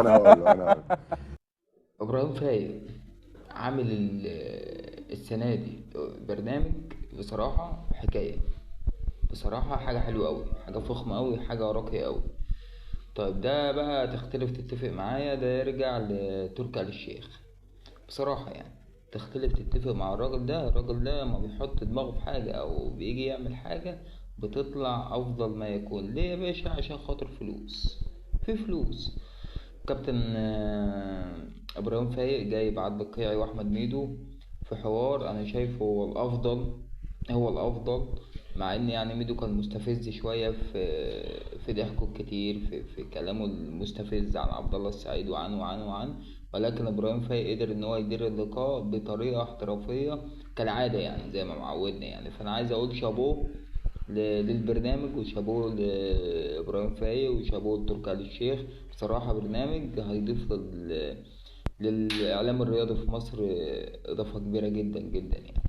انا هقول له. ابراهيم فايق عامل السنه دي برنامج بصراحه حكايه. بصراحه حاجه حلوه قوي، حاجه فخمه قوي، حاجه راقيه قوي. طيب ده بقى تختلف تتفق معايا، ده يرجع لتركي آل الشيخ. بصراحه يعني تختلف تتفق مع الراجل ده. الراجل ده لما بيحط دماغه في حاجه او بيجي يعمل حاجه بتطلع افضل ما يكون. ليه يا باشا؟ عشان خاطر فلوس. في فلوس. كابتن ابراهيم فايق جايب عدل القيعي واحمد ميدو في حوار انا شايفه هو الافضل. هو الافضل. مع ان يعني ميدو كان مستفز شويه في ضحكه الكتير، في كلامه المستفز عن عبد الله السعيد وعن. ولكن ابراهيم فايق قدر ان هو يدير اللقاء بطريقه احترافيه كالعاده، يعني زي ما معودنا يعني. فانا عايز اقول شابوه للبرنامج، وشابوه لإبراهيم فايق، وشابوه لتركي آل الشيخ. بصراحة برنامج هيضيف للإعلام الرياضي في مصر إضافة كبيرة جدا جدا يعني.